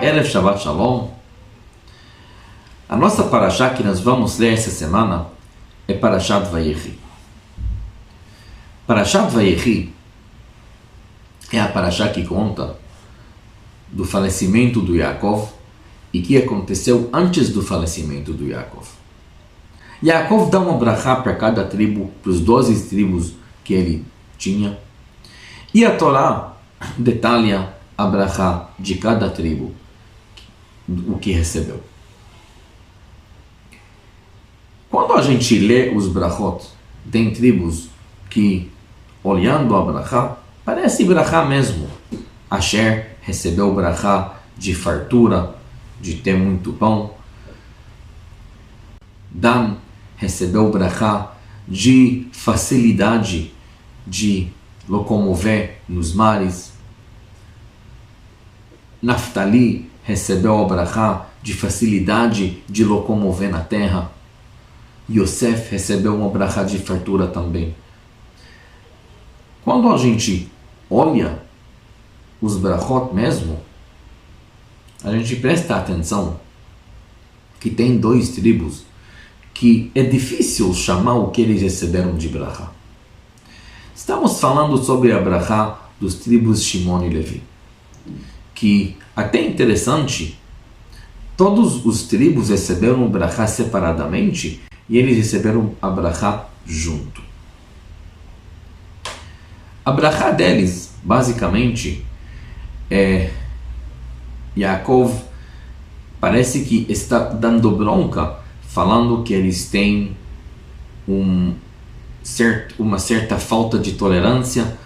Erev Shabbat Shalom. A nossa parashá que nós vamos ler essa semana é Parashat Vayechi. Parashat Vayechi é a parashá que conta do falecimento do Yaakov e que aconteceu antes do falecimento do Yaakov. Yaakov dá uma brachá para cada tribo, para os 12 tribos que ele tinha, e a Torá detalha a brachá de cada tribo, o que recebeu. Quando a gente lê os brachot, tem tribos que, olhando a brachá, parece brachá mesmo. Asher recebeu brachá de fartura, de ter muito pão. Dan recebeu brachá de facilidade de locomover nos mares. Naftali recebeu a brachá de facilidade de locomover na terra. Yosef recebeu uma brachá de fartura também. Quando a gente olha os brachot mesmo, a gente presta atenção que tem 2 tribos que é difícil chamar o que eles receberam de brachá. Estamos falando sobre a brachá dos tribos Shimon e Levi, que até interessante, todos os tribos receberam o brachá separadamente e eles receberam a brachá junto. A brachá deles, basicamente, é Yaakov parece que está dando bronca, falando que eles têm uma certa falta de tolerância,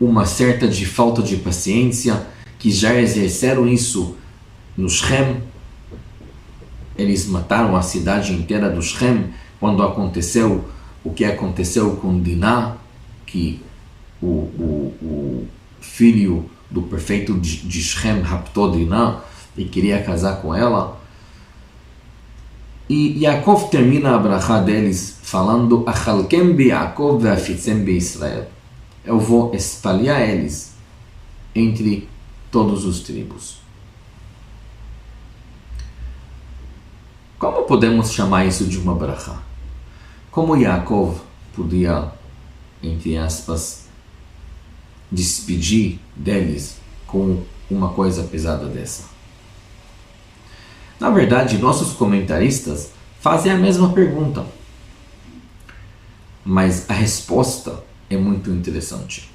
uma certa de falta de paciência, que já exerceram isso no Shem. Eles mataram a cidade inteira do Shem quando aconteceu o que aconteceu com Diná, que o filho do prefeito de Shem raptou Diná e queria casar com ela. E Yaakov termina a brachá deles falando: Achalkem be Yaakov ve'afitzem be Israel. Eu vou espalhar eles entre todos os tribos. Como podemos chamar isso de uma brachá? Como Yaakov podia, entre aspas, despedir deles com uma coisa pesada dessa? Na verdade, nossos comentaristas fazem a mesma pergunta, mas a resposta é muito interessante.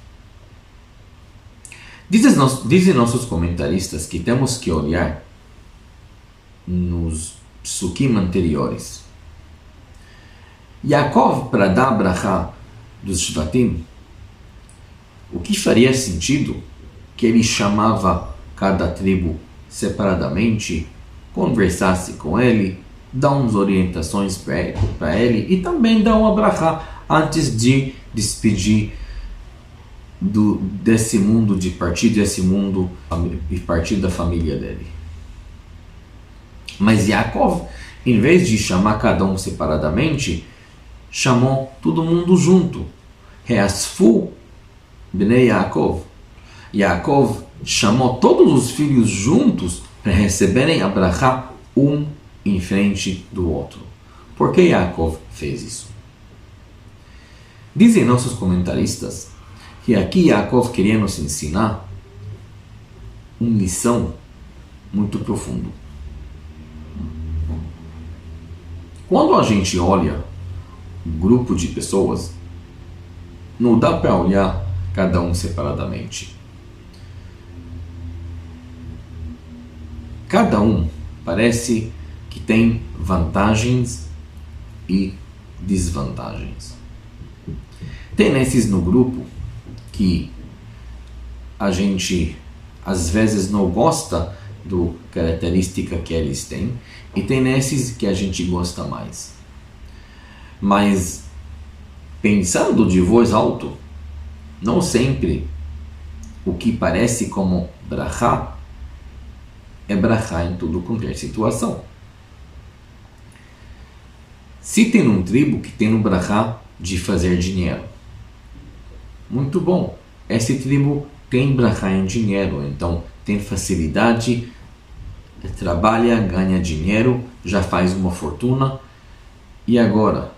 Dizem nossos comentaristas que temos que olhar nos psukim anteriores. Yaakov, para dar a brachá dos Shvatim, o que faria sentido que ele chamava cada tribo separadamente, conversasse com ele, dá umas orientações para ele e também dá uma brachá antes de despedir desse mundo, de partir desse mundo e partir da família dele. Mas Yaakov, em vez de chamar cada um separadamente, chamou todo mundo junto. Reasfu bnei Yaakov. Yaakov chamou todos os filhos juntos para receberem a brachá um em frente do outro. Por que Yaakov fez isso? Dizem nossos comentaristas que aqui Yaakov queria nos ensinar uma lição muito profunda. Quando a gente olha um grupo de pessoas, não dá para olhar cada um separadamente. Cada um parece que tem vantagens e desvantagens. Tem nesses no grupo que a gente às vezes não gosta do característica que eles têm, e tem nesses que a gente gosta mais. Mas pensando de voz alto, não sempre o que parece como brachá é brachá em toda qualquer situação. Se tem um tribo que tem um brachá de fazer dinheiro, muito bom, esse tribo tem brachá em dinheiro, então tem facilidade trabalha, ganha dinheiro, já faz uma fortuna e agora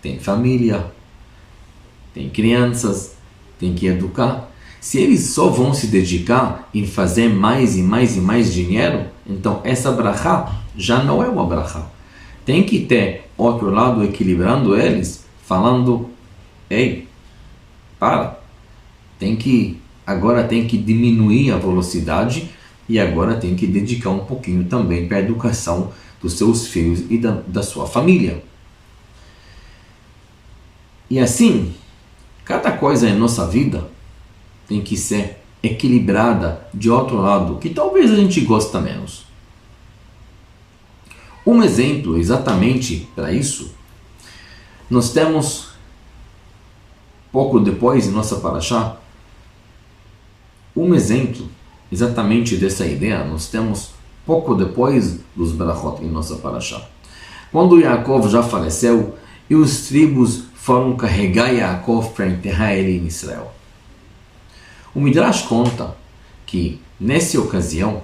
tem família, tem crianças, tem que educar. Se eles só vão se dedicar em fazer mais e mais e mais dinheiro, então essa brachá já não é uma brachá. Tem que ter outro lado equilibrando eles, falando, ei, agora tem que diminuir a velocidade e agora tem que dedicar um pouquinho também para a educação dos seus filhos e da sua família. E assim, cada coisa em nossa vida tem que ser equilibrada de outro lado, que talvez a gente gosta menos. Um exemplo exatamente para isso, nós temos, pouco depois em nossa parashá, um exemplo exatamente dessa ideia, nós temos pouco depois dos brachot em nossa parashá. Quando Yaakov já faleceu e os tribos foram carregar Yaakov para enterrar ele em Israel. O Midrash conta que, nessa ocasião,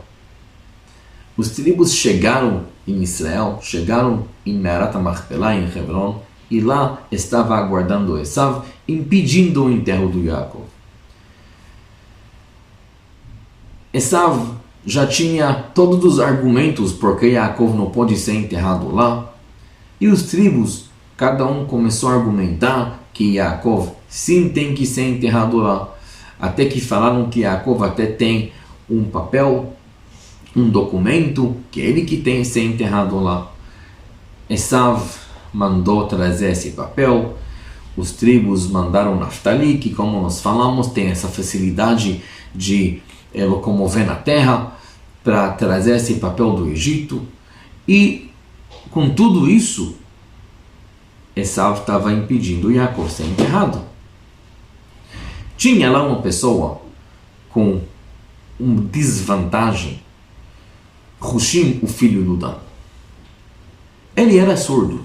os tribos chegaram em Israel, chegaram em Me'arat HaMachpelah, em Hebron, e lá estava aguardando Esav, impedindo o enterro do Yaakov. Esav já tinha todos os argumentos porque Yaakov não pode ser enterrado lá, e os tribos, cada um começou a argumentar que Yaakov sim tem que ser enterrado lá, até que falaram que Yaakov até tem um papel, um documento, que ele que tem que ser enterrado lá. Esav mandou trazer esse papel, os tribos mandaram Naftali, que como nós falamos, tem essa facilidade de locomover na terra, para trazer esse papel do Egito, e com tudo isso, Esav estava impedindo Yaakov ser enterrado. Tinha lá uma pessoa com uma desvantagem, Hushim, o filho do Dan. Ele era surdo.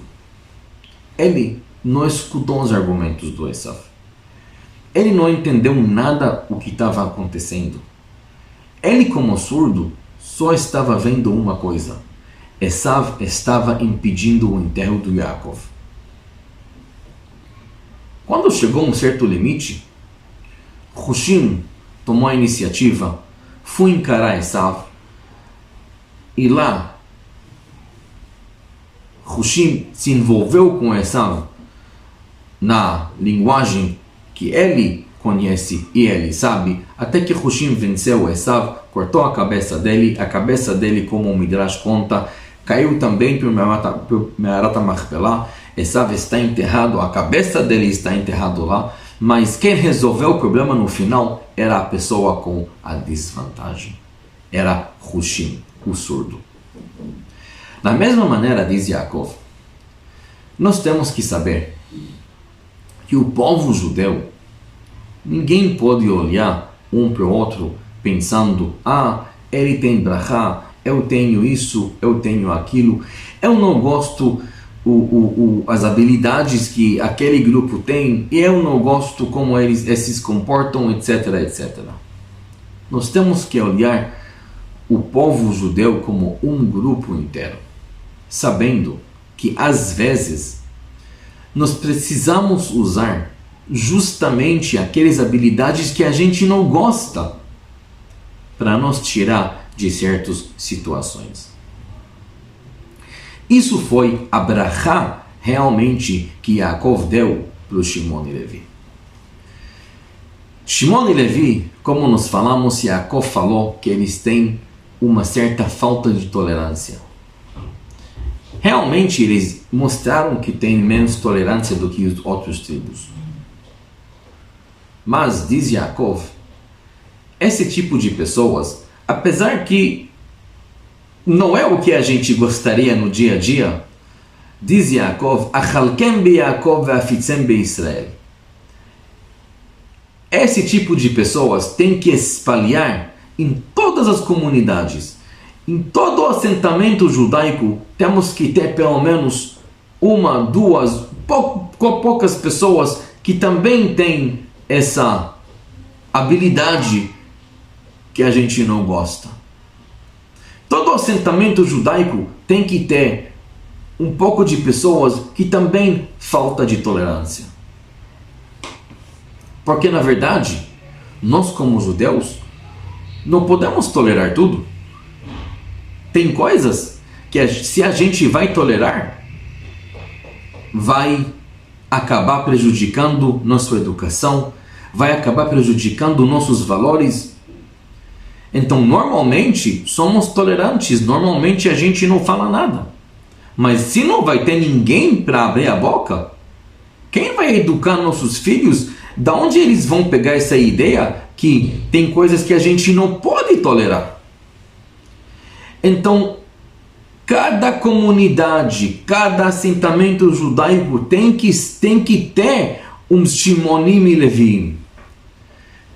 Ele não escutou os argumentos do Esav. Ele não entendeu nada o que estava acontecendo. Ele, como surdo, só estava vendo uma coisa. Esav estava impedindo o enterro do Yaakov. Quando chegou a um certo limite, Hushim tomou a iniciativa, foi encarar Esav, e lá Hushim se envolveu com Esav na linguagem que ele conhece e ele sabe, até que Hushim venceu Esav, cortou a cabeça dele, como o Midrash conta, caiu também para o Me'arat HaMachpelah. Esav está enterrado, a cabeça dele está enterrado lá, mas quem resolveu o problema no final era a pessoa com a desvantagem. Era Hushim, o surdo. Da mesma maneira, diz Yaakov, nós temos que saber que o povo judeu, ninguém pode olhar um para o outro pensando, ele tem brachá, eu tenho isso, eu tenho aquilo, eu não gosto as habilidades que aquele grupo tem, e eu não gosto como eles se comportam, etc, etc. Nós temos que olhar o povo judeu como um grupo inteiro, sabendo que às vezes nós precisamos usar justamente aquelas habilidades que a gente não gosta para nos tirar de certas situações. Isso foi a brachá realmente que Yaakov deu para o Shimon e Levi. Shimon e Levi, como nós falamos, Yaakov falou que eles têm uma certa falta de tolerância. Realmente eles mostraram que têm menos tolerância do que os outros tribos. Mas, diz Yaakov, esse tipo de pessoas, apesar que não é o que a gente gostaria no dia a dia, diz Yaakov, Achalkem be Yaakov ve'afitzem be Israel. Esse tipo de pessoas tem que espalhar em todas as comunidades. Em todo o assentamento judaico, temos que ter pelo menos uma, duas, poucas pessoas que também têm essa habilidade que a gente não gosta. todo assentamento judaico tem que ter um pouco de pessoas que também falta de tolerância. Porque, na verdade, nós como judeus não podemos tolerar tudo. Tem coisas que se a gente vai tolerar, vai acabar prejudicando nossa educação, vai acabar prejudicando nossos valores. Então, normalmente, somos tolerantes, normalmente a gente não fala nada. Mas se não vai ter ninguém para abrir a boca, quem vai educar nossos filhos? Da onde eles vão pegar essa ideia que tem coisas que a gente não pode tolerar? Então, cada comunidade, cada assentamento judaico tem que ter um Shimonim e Levim.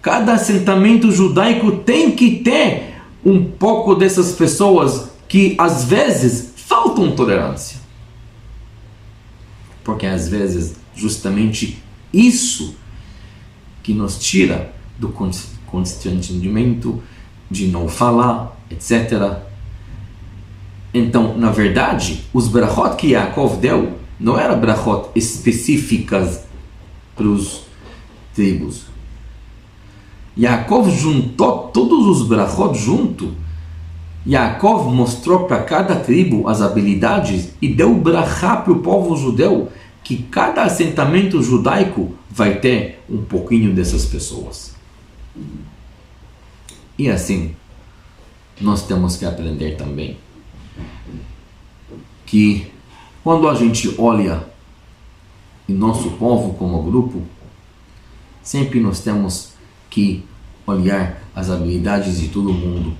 Cada assentamento judaico tem que ter um pouco dessas pessoas que às vezes faltam tolerância. Porque às vezes justamente isso que nos tira do constrangimento de não falar, etc. Então, na verdade, os brachot que Yaakov deu não eram brachot específicas para os tribos. Yaakov juntou todos os brachot junto. Yaakov mostrou para cada tribo as habilidades e deu brachá para o povo judeu, que cada assentamento judaico vai ter um pouquinho dessas pessoas. E assim, nós temos que aprender também que quando a gente olha em nosso povo como grupo, sempre nós temos que olhar as habilidades de todo mundo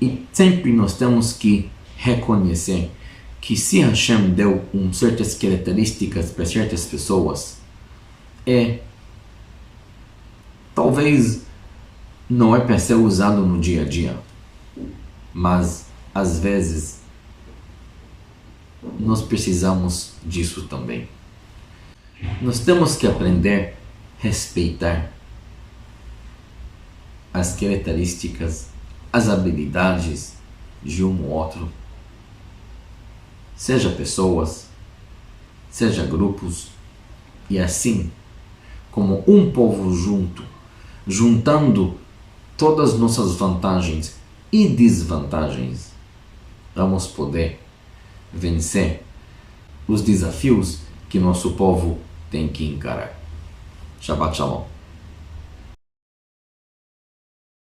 e sempre nós temos que reconhecer que se Hashem deu certas características para certas pessoas, talvez não é para ser usado no dia a dia, mas às vezes nós precisamos disso também. Nós temos que aprender a respeitar as características, as habilidades de um ou outro, seja pessoas, seja grupos, e assim, como um povo junto, juntando todas as nossas vantagens e desvantagens, vamos poder vencer os desafios que nosso povo tem que encarar. Shabbat Shalom.